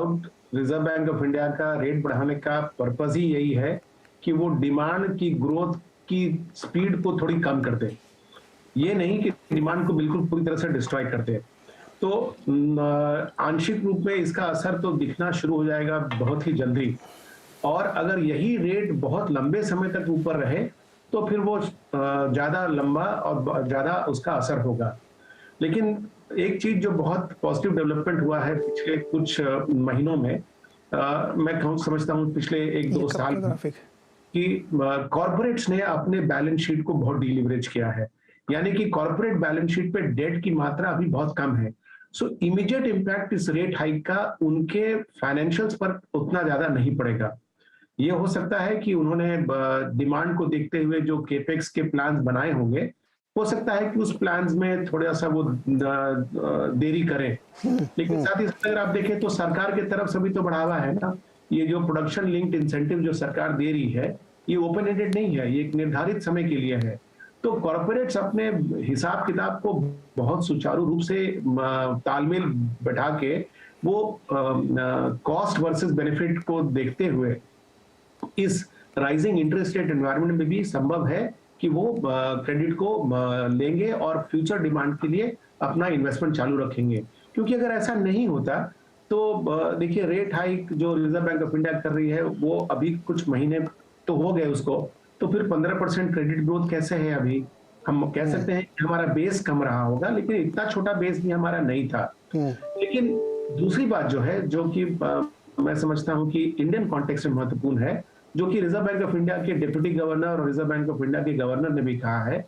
Doubt reserve bank of India का rate बढ़ाने का पर्पस ही यही है कि वो डिमांड की ग्रोथ की स्पीड को थोड़ी कम कर दे, ये नहीं कि डिमांड को बिल्कुल पूरी तरह से डिस्ट्रॉय कर दे। तो आंशिक रूप में इसका असर तो दिखना शुरू हो जाएगा बहुत ही जल्दी, और अगर यही रेट बहुत लंबे समय तक ऊपर रहे तो फिर वो ज्यादा लंबा और ज्यादा उसका असर होगा। लेकिन एक चीज जो बहुत पॉजिटिव डेवलपमेंट हुआ है पिछले कुछ महीनों में, मैं समझता हूँ पिछले 1-2 साल कि कॉर्पोरेट्स ने अपने बैलेंस शीट को बहुत डीलिवरेज किया है, यानी कि कॉर्पोरेट बैलेंस शीट पे डेट की मात्रा अभी बहुत कम है। सो इमीडिएट इंपैक्ट इस रेट हाइक का उनके फाइनेंशियल्स पर उतना ज्यादा नहीं पड़ेगा। ये हो सकता है कि उन्होंने डिमांड को देखते हुए जो केपेक्स के प्लान्स बनाए होंगे, हो सकता है कि उस प्लान्स में थोड़ा सा वो देरी करें। लेकिन साथ ही साथ अगर आप देखें तो सरकार की तरफ से भी तो बढ़ावा है ना। ये जो प्रोडक्शन लिंक्ड इंसेंटिव जो सरकार दे रही है, ये ओपन एंडेड नहीं है, ये एक निर्धारित समय के लिए है। तो कॉर्पोरेट्स अपने हिसाब किताब को बहुत सुचारू रूप से तालमेल बैठा के वो कॉस्ट वर्सेस बेनिफिट को देखते हुए इस राइजिंग इंटरेस्ट रेट एनवायरनमेंट में भी संभव है कि वो क्रेडिट को लेंगे और फ्यूचर डिमांड के लिए अपना इन्वेस्टमेंट चालू रखेंगे। क्योंकि अगर ऐसा नहीं होता तो देखिए रेट हाइक जो रिजर्व बैंक ऑफ इंडिया कर रही है वो अभी कुछ महीने तो हो गए उसको, तो फिर 15% क्रेडिट ग्रोथ कैसे है अभी? हम कह सकते हैं कि हमारा बेस कम रहा होगा, लेकिन इतना छोटा बेस भी हमारा नहीं था। लेकिन दूसरी बात जो है, जो कि मैं समझता हूं कि इंडियन कॉन्टेक्स्ट में महत्वपूर्ण है, जो कि रिजर्व बैंक ऑफ इंडिया के डिप्टी गवर्नर और रिजर्व बैंक ऑफ इंडिया के गवर्नर ने भी कहा है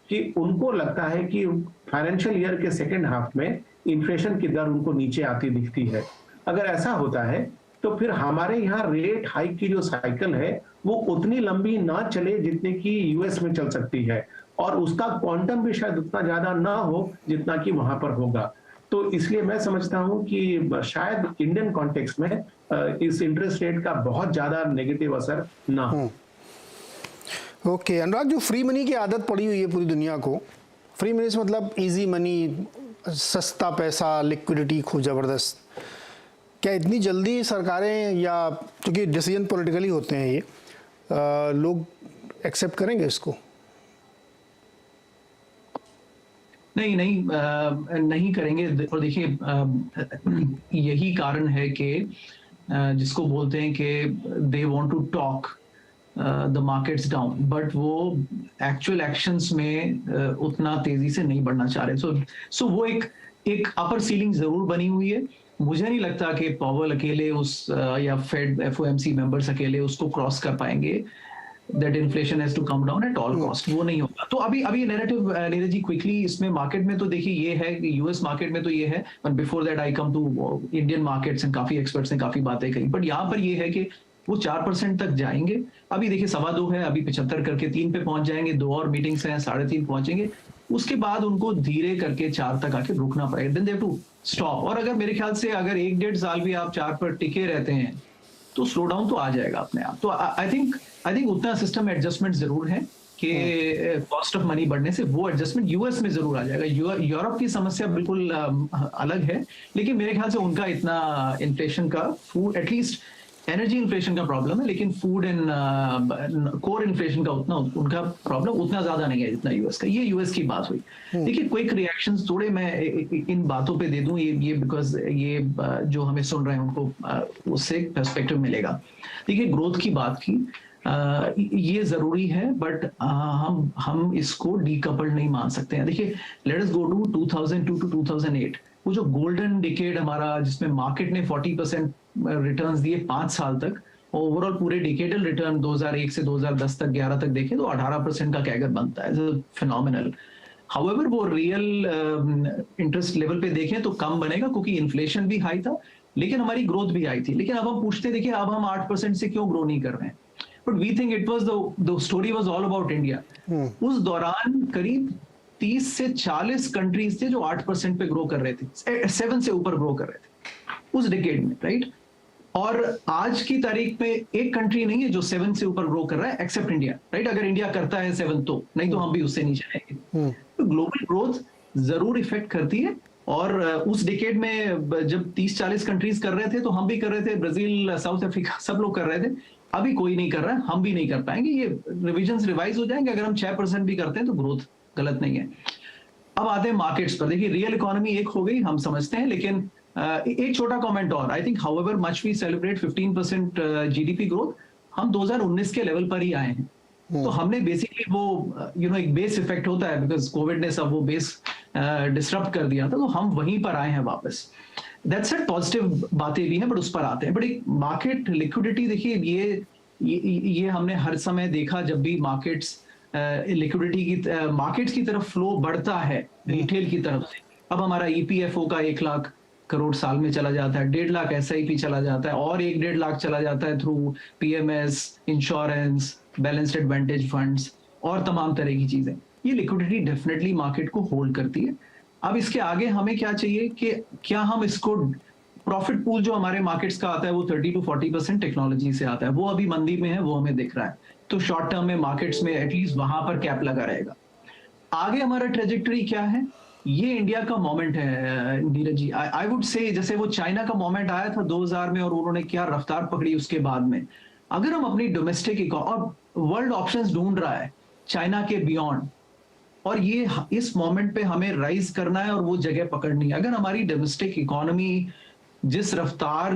कि उनको लगता है कि फाइनेंशियल ईयर के सेकेंड हाफ में इन्फ्लेशन की दर उनको नीचे आती दिखती है। अगर ऐसा होता है तो फिर हमारे यहाँ रेट हाइक की जो साइकिल है वो उतनी लंबी ना चले जितने की यूएस में चल सकती है, और उसका क्वांटम भी शायद उतना ज्यादा ना हो जितना कि वहां पर होगा। तो इसलिए मैं समझता हूं कि शायद इंडियन कॉन्टेक्स्ट में इस इंटरेस्ट रेट का बहुत ज्यादा नेगेटिव असर ना हो। ओके अनुराग, जो फ्री मनी की आदत पड़ी हुई है पूरी दुनिया को, फ्री मनी से मतलब इजी मनी, सस्ता पैसा, लिक्विडिटी खूब जबरदस्त, क्या इतनी जल्दी सरकारें या क्योंकि डिसीजन पॉलिटिकली होते हैं ये लोग एक्सेप्ट करेंगे इसको? नहीं करेंगे। और देखिए यही कारण है कि जिसको बोलते हैं कि they want to talk the markets down, but वो एक्चुअल एक्शंस में उतना तेजी से नहीं बढ़ना चाह रहे। सो वो एक अपर सीलिंग जरूर बनी हुई है। मुझे नहीं लगता कि पॉवेल अकेले उस या फेड एफओएमसी मेंबर्स अकेले उसको क्रॉस कर पाएंगे, that inflation has to come down at all cost. वो नहीं होगा। तो अभी नैरेटिव नीरज जी क्विकली इसमें मार्केट में तो देखिए ये है कि यूएस मार्केट में तो ये है, but before that I come to Indian markets and काफी एक्सपर्ट्स ने काफी बातें कही, बट यहाँ पर ये है कि वो 4% तक जाएंगे। अभी देखिए 2.25 है, अभी 75 करके 3 पे पहुंच जाएंगे, 2 और मीटिंग्स हैं, 3.5 पहुंचेंगे, उसके बाद उनको धीरे करके 4 तक आके रुकना पड़ेगा, then they have to stop. और अगर मेरे ख्याल से अगर 1-1.5 साल भी आप 4 पर टिके रहते हैं तो स्लो डाउन तो आ जाएगा अपने आप। तो आई थिंक उतना सिस्टम एडजस्टमेंट जरूर है कि कॉस्ट ऑफ मनी बढ़ने से वो एडजस्टमेंट यूएस में जरूर आ जाएगा। यूरोप की समस्या बिल्कुल अलग है, लेकिन मेरे ख्याल से उनका इतना इन्फ्लेशन का फूड, एटलीस्ट एनर्जी इन्फ्लेशन का प्रॉब्लम है, लेकिन फूड एंड कोर इन्फ्लेशन का उतना उनका प्रॉब्लम उतना ज्यादा नहीं है जितना यूएस का। ये यूएस की बात हुई। देखिए क्विक रिएक्शंस थोड़े मैं इन बातों पे दे दूं, ये बिकॉज ये जो हमें सुन रहे हैं उनको उससे पर्सपेक्टिव मिलेगा। देखिए ग्रोथ की बात की, ये जरूरी है, बट हम इसको डीकपल्ड नहीं मान सकते हैं। देखिए let us go to 2002 to 2008, वो जो गोल्डन डिकेड हमारा जिसमें मार्केट ने 40% रिटर्न्स दिए 5 साल तक, ओवरऑल पूरे डिकेडल रिटर्न 2001 से 2010 तक 11 तक देखें तो 18% का कैगर बनता है, फिनोमिनल। हाउएवर वो रियल इंटरेस्ट लेवल पे देखें तो कम बनेगा क्योंकि इन्फ्लेशन भी हाई था, लेकिन हमारी ग्रोथ भी हाई थी। लेकिन अब हम पूछते देखिए अब हम 8% से क्यों ग्रो नहीं कर रहे हैं, but we think it was the story was all about India. उस दौरान करीब 30 से 40 कंट्रीज थे जो 8% पे ग्रो कर रहे थे, 7 से ऊपर ग्रो कर रहे थे उस डिकेड में, राइट? और आज की तारीख में एक कंट्री नहीं है जो 7 से ऊपर ग्रो कर रहा है एक्सेप्ट इंडिया, राइट? अगर इंडिया करता है 7 तो नहीं तो हम भी उससे नीचे आएंगे। तो ग्लोबल ग्रोथ जरूर इफेक्ट करती है, और उस डिकेड में जब 30-40 कंट्रीज कर रहे थे तो हम भी कर रहे थे, ब्राजील, साउथ अफ्रीका, सब लोग कर रहे थे। अभी कोई नहीं कर रहा है, हम भी नहीं कर पाएंगे। ये रिविजन्स रिवाइज हो जाएंगे। अगर हम 6% भी करते हैं तो ग्रोथ गलत नहीं है। अब आते हैं मार्केट्स पर। देखिए, रियल इकोनॉमी एक हो गई, हम समझते हैं, लेकिन एक छोटा कमेंट और, I think however much we celebrate 15% GDP growth, हम 2019 के लेवल पर ही आए हैं। तो हमने बेसिकली वो एक बेस इफेक्ट होता है, बिकॉज कोविड ने सब वो बेस डिसरप्ट कर दिया था, तो हम वहीं पर आए हैं वापस। दैट्स इट, पॉजिटिव बातें भी हैं, बट उस पर आते हैं। बट एक मार्केट लिक्विडिटी, देखिए ये हमने हर समय देखा, जब भी मार्केट्स लिक्विडिटी की मार्केट्स की तरफ फ्लो बढ़ता है रिटेल की तरफ से। अब हमारा ईपीएफओ का 1 लाख करोड़ साल में चला जाता है, 1.5 लाख एसआईपी चला जाता है, और 1-1.5 लाख चला जाता है through PMS, insurance, balanced advantage funds और तमाम तरह की चीजें। ये लिक्विडिटी डेफिनेटली मार्केट को होल्ड करती है। अब इसके आगे हमें क्या चाहिए कि क्या हम इसको, प्रॉफिट पूल जो हमारे मार्केट्स का आता है वो 30 to 40% टेक्नोलॉजी से आता है, वो अभी मंदी में है, वो हमें दिख रहा है। तो शॉर्ट टर्म में मार्केट्स में एटलीस्ट वहां पर कैप लगा रहेगा। आगे हमारा ट्रेजेक्टरी क्या है, ये इंडिया का मोमेंट है Neeraj ji. I would say जैसे वो चाइना का मोमेंट आया था 2000 में, और उन्होंने क्या रफ्तार पकड़ी उसके बाद में। अगर हम अपनी डोमेस्टिक, और वर्ल्ड ऑप्शंस ढूंढ रहा है चाइना के बियॉन्ड, और ये इस मोमेंट पे हमें राइज करना है और वो जगह पकड़नी है। अगर हमारी डोमेस्टिक इकोनॉमी जिस रफ्तार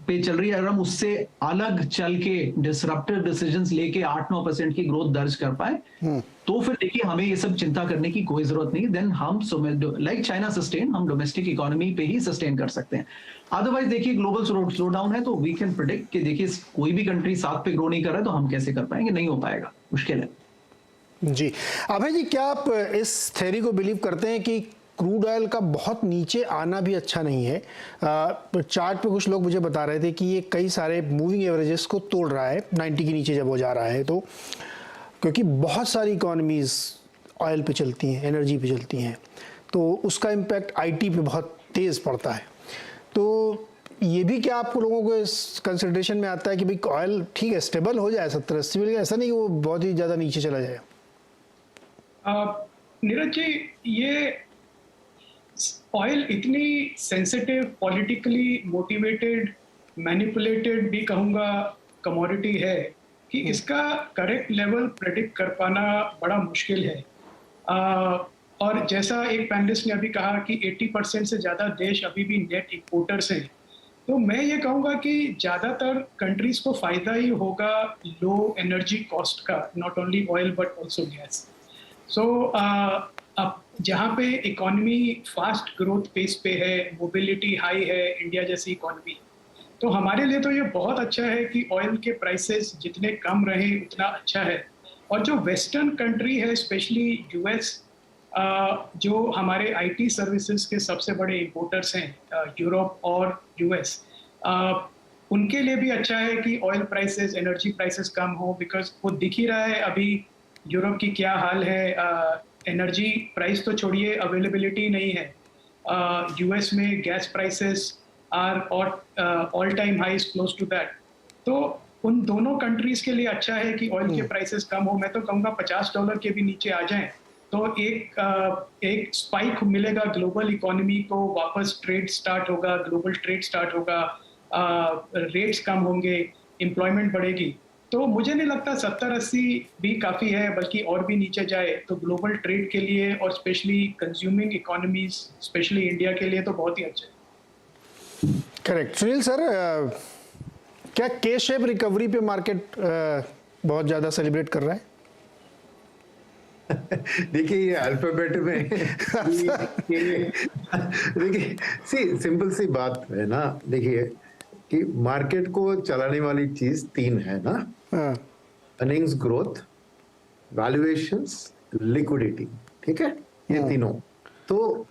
पे चल रही है, अगर हम उससे अलग चल के डिसरप्टिव डिसीजंस लेके 8-9% की ग्रोथ दर्ज कर पाए, तो फिर देखिए हमें ये सब चिंता करने की कोई जरूरत नहीं। देन हम लाइक चाइना सस्टेन, हम डोमेस्टिक इकोनॉमी पे ही सस्टेन कर सकते हैं। अदरवाइज देखिए ग्लोबल स्लो डाउन है, तो वी कैन प्रिडिक्ट कि देखिए कोई भी कंट्री 7 पे ग्रो नहीं कर रहा है, तो हम कैसे कर पाएंगे, नहीं हो पाएगा, मुश्किल है। जी अभय जी, क्या आप इस थ्योरी को बिलीव करते हैं कि क्रूड ऑयल का बहुत नीचे आना भी अच्छा नहीं है? चार्ट पे कुछ लोग मुझे बता रहे थे कि ये कई सारे मूविंग एवरेजेस को तोड़ रहा है 90 के नीचे जब हो जा रहा है, तो क्योंकि बहुत सारी इकोनॉमीज ऑयल पे चलती हैं, एनर्जी पे चलती हैं, तो उसका इम्पैक्ट आईटी पे बहुत तेज़ पड़ता है। तो ये भी क्या आप लोगों को इस कंसिडरेशन में आता है कि भाई ऑयल ठीक है स्टेबल हो जाए 70-80 में, लेकिन ऐसा नहीं कि वो बहुत ही ज़्यादा नीचे चला जाए? नीरज जी, ये ऑयल इतनी सेंसिटिव, पॉलिटिकली मोटिवेटेड, मैनिपुलेटेड भी कहूँगा कमोडिटी है कि इसका करेक्ट लेवल प्रेडिक्ट कर पाना बड़ा मुश्किल है। और जैसा एक पैनलिस्ट ने अभी कहा कि 80% से ज़्यादा देश अभी भी नेट इंपोर्टर्स हैं, तो मैं ये कहूँगा कि ज़्यादातर कंट्रीज को फ़ायदा ही होगा लो एनर्जी कॉस्ट का, not only oil but also gas. So अब जहाँ पे इकोनॉमी फास्ट ग्रोथ पेस पे है, मोबिलिटी हाई है, इंडिया जैसी इकोनॉमी, तो हमारे लिए तो ये बहुत अच्छा है कि ऑयल के प्राइसेस जितने कम रहे उतना अच्छा है। और जो वेस्टर्न कंट्री है, स्पेशली यूएस, जो हमारे आईटी सर्विसेज के सबसे बड़े इंपोर्टर्स हैं, यूरोप और यूएस, उनके लिए भी अच्छा है कि ऑयल प्राइसेस, एनर्जी प्राइसेस कम हो, बिकॉज वो दिख ही रहा है अभी यूरोप की क्या हाल है। एनर्जी प्राइस तो छोड़िए, अवेलेबिलिटी नहीं है। यूएस में gas prices are all time highs, close to that. तो उन दोनों कंट्रीज के लिए अच्छा है कि ऑयल के प्राइसेस कम हो। मैं तो कहूँगा $50 के भी नीचे आ जाएं तो एक स्पाइक मिलेगा ग्लोबल इकोनॉमी को, वापस ट्रेड स्टार्ट होगा, ग्लोबल ट्रेड स्टार्ट होगा, रेट्स कम होंगे, एम्प्लॉयमेंट बढ़ेगी। तो मुझे नहीं लगता 70-80 भी काफ़ी है, बल्कि और भी नीचे जाए तो ग्लोबल ट्रेड के लिए और specially consuming economies, specially India के लिए तो बहुत ही अच्छा है। करेक्ट। सुनील सर, क्या के शेप रिकवरी पे मार्केट बहुत ज़्यादा सेलिब्रेट कर रहा है? देखिए ये अल्फाबेट में देखिए सिंपल सी बात है ना, देखिए कि मार्केट को चलाने वाली चीज 3 है ना, अर्निंग्स ग्रोथ, वैल्यूएशंस, लिक्विडिटी, ठीक है, ये तीनों। तो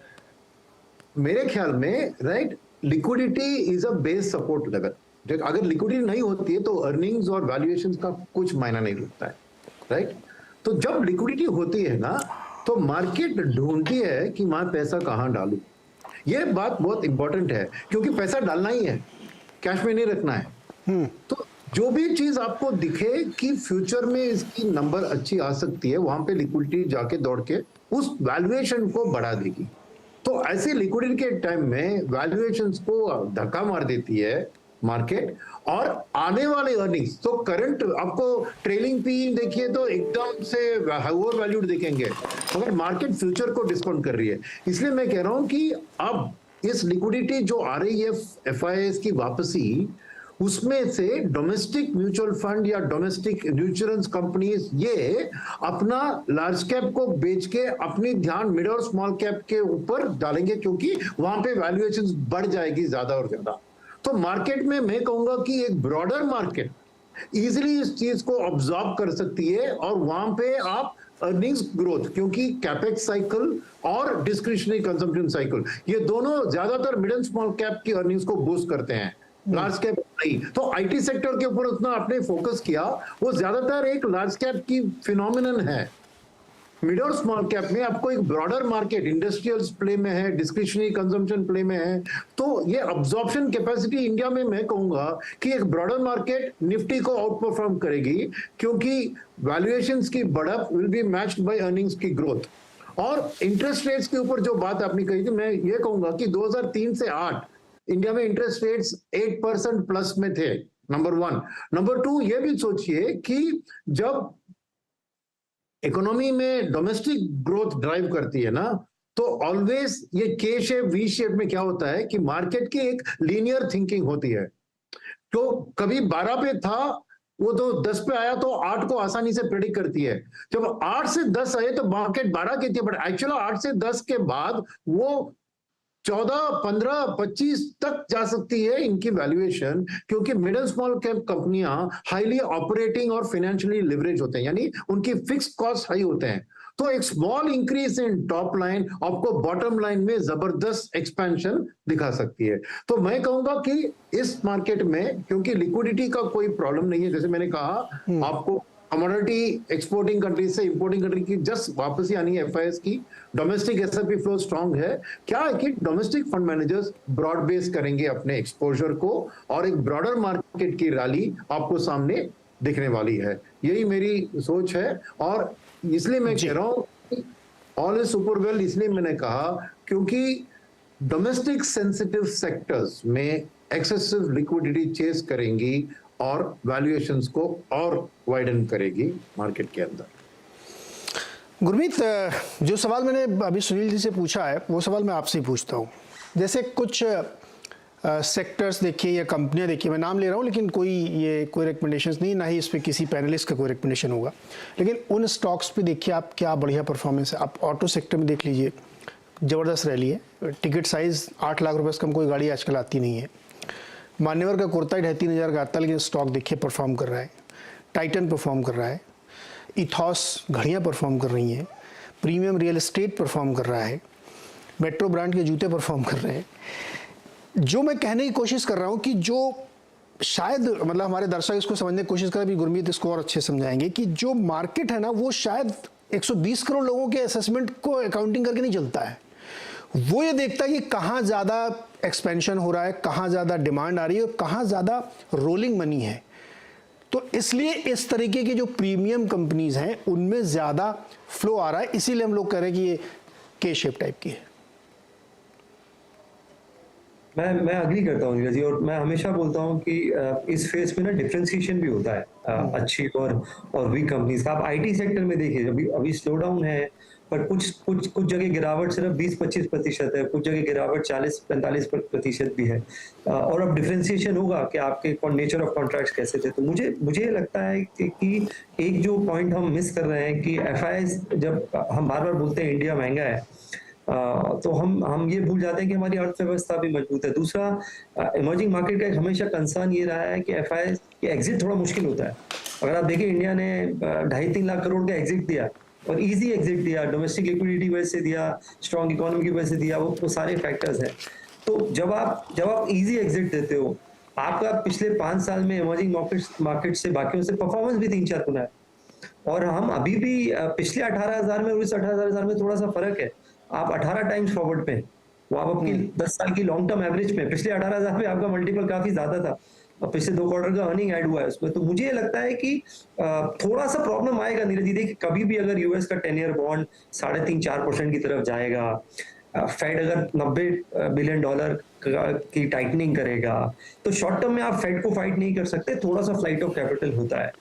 मेरे ख्याल में right, liquidity is a base support level. अगर लिक्विडिटी नहीं होती है तो अर्निंग्स और वैल्यूएशंस का कुछ मायना नहीं रखता है, राइट। तो जब लिक्विडिटी होती है ना, तो मार्केट ढूंढती है कि मैं पैसा कहाँ डालूं। ये बात बहुत इंपॉर्टेंट है, क्योंकि पैसा डालना ही है, कैश में नहीं रखना है। तो जो भी चीज आपको दिखे कि फ्यूचर में इसकी नंबर अच्छी आ सकती है, वहां पे लिक्विडिटी जाके दौड़ के उस वैल्यूएशन को बढ़ा देगी। तो ऐसे लिक्विडिटी के टाइम में वैल्यूएशंस को धक्का मार देती है मार्केट, और आने वाले अर्निंग्स तो करंट आपको ट्रेलिंग पी देखिए तो एकदम से ओवर वैल्यूड दिखेंगे, मगर मार्केट फ्यूचर को डिस्काउंट कर रही है। इसलिए मैं कह रहा हूं कि अब इस लिक्विडिटी जो आ रही है एफआईआईस की वापसी, उसमें से डोमेस्टिक म्यूचुअल फंड या डोमेस्टिक इंश्योरेंस कंपनीज ये अपना लार्ज कैप को बेच के अपनी ध्यान मिड और स्मॉल कैप के ऊपर डालेंगे, क्योंकि वहां पे वैल्यूएशन बढ़ जाएगी ज्यादा और ज्यादा। तो मार्केट में मैं कहूंगा कि एक ब्रॉडर मार्केट इजीली इस चीज को ऑब्जॉर्व कर सकती है, और वहां पे आप अर्निंग्स ग्रोथ, क्योंकि कैपेक्स साइकिल और डिस्क्रिशनरी कंजम्पशन साइकिल ये दोनों ज्यादातर मिड एंड स्मॉल कैप की अर्निंग्स को बूस्ट करते हैं, लार्ज कैप नहीं। तो आईटी सेक्टर के ऊपर उतना आपने फोकस किया, वो ज्यादातर एक लार्ज कैप की फिनोमिनन है। मिड और स्मॉल कैप में आपको एक ब्रॉडर मार्केट इंडस्ट्रियल्स प्ले में है, डिस्क्रिशनरी कंजम्पशन प्ले में है, तो ये अब्जॉर्प्शन कैपेसिटी इंडिया में मैं कहूंगा कि एक ब्रॉडर मार्केट निफ्टी को आउट परफॉर्म करेगी, क्योंकि वैल्यूएशंस की बढ़त will be matched by earnings की ग्रोथ। और इंटरेस्ट रेट्स के ऊपर जो बात आपने कही थी, मैं ये कहूंगा कि 2003 से 8 इंडिया में इंटरेस्ट रेट्स 8% प्लस में थे, नंबर 1। नंबर 2, ये भी सोचिए कि जब इकोनॉमी में डोमेस्टिक ग्रोथ ड्राइव करती है ना, तो ऑलवेज ये के शेप वी शेप में क्या होता है कि मार्केट की एक लीनियर थिंकिंग होती है। तो कभी 12 पे था, वो तो 10 पे आया तो 8 को आसानी से प्रेडिक्ट करती है। जब 8 से 10 आए तो मार्केट 12 की थी, बट एक्चुअली 8 से 10 के बाद वो 14, 15, 25 तक जा सकती है इनकी वैल्यूएशन, क्योंकि मिड एंड स्मॉल कैप कंपनियां हाईली ऑपरेटिंग और फाइनेंशियली लिवरेज होते हैं, यानी उनकी फिक्स्ड कॉस्ट हाई होते हैं। तो एक small increase in top line आपको बॉटम लाइन में जबरदस्त एक्सपेंशन दिखा सकती है। तो मैं कहूंगा कि इस मार्केट में, क्योंकि लिक्विडिटी का कोई प्रॉब्लम नहीं है, जैसे मैंने कहा आपको कमोडिटी एक्सपोर्टिंग कंट्री से इंपोर्टिंग कंट्री की जस्ट वापसी आनी है एफआईएस की, डोमेस्टिक एसआईपी फ्लो स्ट्रांग है। क्या है कि domestic fund managers broad base करेंगे अपने एक्सपोजर को, और एक ब्रॉडर मार्केट की रैली आपको सामने दिखने वाली है, यही मेरी सोच है। और इसलिए मैं कह रहा हूं ऑल इज सुपर वेल, इसलिए मैंने कहा क्योंकि डोमेस्टिक सेंसिटिव सेक्टर्स में एक्सेसिव लिक्विडिटी चेस करेंगी और वैल्यूएशंस को और वाइडन करेगी मार्केट के अंदर। गुरमीत, जो सवाल मैंने अभी सुनील जी से पूछा है वो सवाल मैं आपसे ही पूछता हूँ। जैसे कुछ सेक्टर्स देखिए या कंपनियां देखिए, मैं नाम ले रहा हूँ लेकिन कोई रिकमेंडेशंस नहीं, ना ही इस पर किसी पैनलिस्ट का कोई रिकमेंडेशन होगा, लेकिन उन स्टॉक्स पे देखिए आप क्या बढ़िया परफॉर्मेंस है। आप ऑटो सेक्टर में देख लीजिए, ज़बरदस्त रैली है, टिकट साइज़ 8 लाख रुपये से कम कोई गाड़ी आजकल आती नहीं है। मान्यवर का कुर्ता 2,500 का आता है, लेकिन स्टॉक देखिए परफॉर्म कर रहा है। टाइटन परफॉर्म कर रहा है, इथॉस घड़ियाँ परफॉर्म कर रही हैं, प्रीमियम रियल एस्टेट परफॉर्म कर रहा है, मेट्रो ब्रांड के जूते परफॉर्म कर रहे हैं। जो मैं कहने की कोशिश कर रहा हूँ कि जो शायद मतलब हमारे दर्शक इसको समझने की कोशिश करें, अभी गुरमीत इसको और अच्छे समझाएंगे कि जो मार्केट है ना वो शायद 120 करोड़ लोगों के असेसमेंट को अकाउंटिंग करके नहीं चलता है। वो ये देखता है कि कहाँ ज़्यादा एक्सपेंशन हो रहा है, कहाँ ज़्यादा डिमांड आ रही है और कहाँ ज़्यादा रोलिंग मनी है। तो इसलिए इस तरीके की जो प्रीमियम कंपनीज हैं उनमें ज़्यादा फ्लो आ रहा है, इसीलिए हम लोग कह रहे हैं कि ये के शेप टाइप की है। मैं अग्री करता हूँ नीरज जी, और मैं हमेशा बोलता हूँ कि इस फेज में ना डिफरेंशिएशन भी होता है अच्छी और वीक कंपनीज का। आप आईटी सेक्टर में देखिए, अभी स्लो डाउन है, पर कुछ जगह गिरावट सिर्फ 20-25% है, कुछ जगह गिरावट 40-45% भी है। और अब डिफरेंशिएशन होगा कि आपके नेचर ऑफ कॉन्ट्रैक्ट्स कैसे थे। तो मुझे लगता है कि एक जो पॉइंट हम मिस कर रहे हैं कि एफआईआईस, जब हम बार बार बोलते हैं इंडिया महंगा है, तो हम ये भूल जाते हैं कि हमारी अर्थव्यवस्था भी मजबूत है। दूसरा, इमर्जिंग मार्केट का हमेशा कंसर्न ये रहा है कि एफआईआईएस की एग्जिट थोड़ा मुश्किल होता है। अगर आप देखिए, इंडिया ने 2.5-3 लाख करोड़ का एग्जिट दिया, और इजी एग्जिट दिया, डोमेस्टिक लिक्विडिटी वजह से दिया, स्ट्रॉन्ग इकोनॉमी की वजह से दिया, वो सारे फैक्टर्स हैं। तो जब आप इजी एग्जिट देते हो, आपका पिछले 5 साल में इमर्जिंग मार्केट से बाकियों से परफॉर्मेंस भी 3-4 गुना है। और हम अभी भी पिछले 18,000 में और इस 18,000 में थोड़ा सा फर्क है। आप 18 टाइम्स फॉरवर्ड पे, वो आप अपनी 10 साल की लॉन्ग टर्म एवरेज पे, पिछले 18,000 में आपका मल्टीपल काफी ज्यादा था, और पिछले 2 क्वार्टर का अर्निंग ऐड हुआ है उसमें। तो मुझे लगता है कि थोड़ा सा प्रॉब्लम आएगा नीरज जी। देखिए, कभी भी अगर यूएस का 10 ईयर बॉन्ड 3.5-4% की तरफ जाएगा, फेड अगर $90 बिलियन की टाइटनिंग करेगा तो शॉर्ट टर्म में आप फेड को फाइट नहीं कर सकते, थोड़ा सा फ्लाइट ऑफ कैपिटल होता है।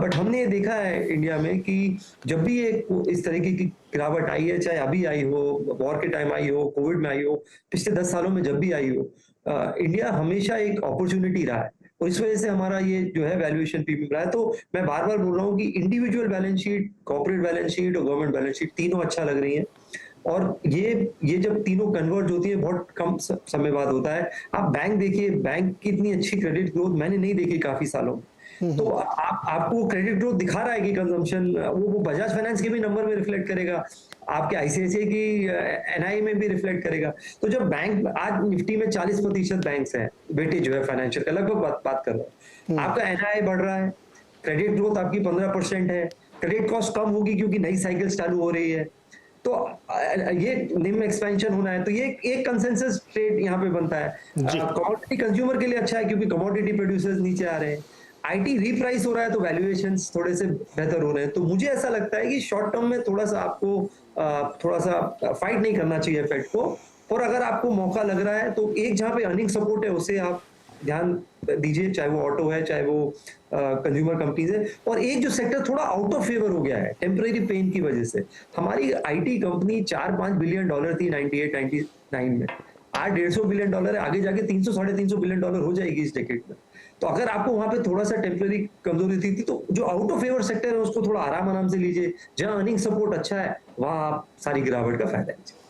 बट हमने ये देखा है इंडिया में कि जब भी ये इस तरीके की गिरावट आई है, चाहे अभी आई हो, वॉर के टाइम आई हो, कोविड में आई हो, पिछले 10 सालों में जब भी आई हो, इंडिया हमेशा एक अपॉर्चुनिटी रहा है और इस वजह से हमारा ये जो है वैल्यूएशन पे मिल रहा है। तो मैं बार बार बोल रहा हूँ कि individual balance sheet, corporate balance sheet और गवर्नमेंट बैलेंस शीट तीनों अच्छा लग रही है। और ये जब तीनों कन्वर्ज होती है बहुत कम समय बाद होता है। आप बैंक देखिए, बैंक की इतनी अच्छी क्रेडिट ग्रोथ मैंने नहीं देखी काफी सालों में। तो आपको क्रेडिट ग्रोथ दिखा रहा है कि कंजम्पशन वो बजाज फाइनेंस के भी नंबर में रिफ्लेक्ट करेगा, आपके आईसीआईसीआई की एनआई में भी रिफ्लेक्ट करेगा। तो जब बैंक आज निफ्टी में 40% बैंक्स हैं, वेटेज जो है फाइनेंशियल का, लगभग बात कर रहा हूँ, आपका एनआई बढ़ रहा है, क्रेडिट ग्रोथ आपकी 15% है, क्रेडिट कॉस्ट कम होगी क्योंकि नई साइकिल चालू हो रही है, तो ये निम एक्सपेंशन होना है, तो ये एक कंसेंसस ट्रेड यहाँ पे बनता है। कमोडिटी कंज्यूमर के लिए अच्छा है क्योंकि कमोडिटी प्रोड्यूसर्स नीचे आ रहे हैं, आईटी रीप्राइस हो रहा है तो वैल्यूएशंस थोड़े से बेहतर हो रहे हैं। तो मुझे ऐसा लगता है कि शॉर्ट टर्म में थोड़ा सा आपको थोड़ा सा फाइट नहीं करना चाहिए फेड को, और अगर आपको मौका लग रहा है तो एक जहाँ पे अर्निंग सपोर्ट है उसे आप ध्यान दीजिए, चाहे वो ऑटो है, चाहे वो कंज्यूमर कंपनीज है। और एक जो सेक्टर थोड़ा आउट ऑफ फेवर हो गया है टेम्परेरी पेन की वजह से, हमारी आईटी कंपनी $4-5 बिलियन थी 98-99 में, आज $150 बिलियन है, आगे जाके 300-350 बिलियन हो जाएगी इस डेकेड में। तो अगर आपको वहां पे थोड़ा सा टेम्परेरी कमजोरी थी तो जो आउट ऑफ फेवर सेक्टर है उसको थोड़ा आराम से लीजिए, जहां अर्निंग सपोर्ट अच्छा है वहां आप सारी गिरावट का फायदा लीजिए।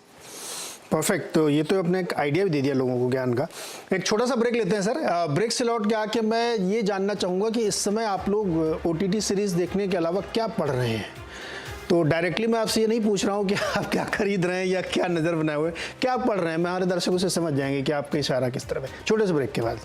परफेक्ट। तो ये तो अपने एक आइडिया भी दे दिया लोगों को ज्ञान का। एक छोटा सा ब्रेक लेते हैं सर। ब्रेक से लौट के आके मैं ये जानना चाहूँगा कि इस समय आप लोग OTT सीरीज़ देखने के अलावा क्या पढ़ रहे हैं। तो डायरेक्टली मैं आपसे ये नहीं पूछ रहा हूँ कि आप क्या खरीद रहे हैं या क्या नज़र बनाए हुए, क्या आप पढ़ रहे हैं, मैं हमारे दर्शकों से समझ जाएंगे कि आपका इशारा किस तरफ है। छोटे से ब्रेक के बाद।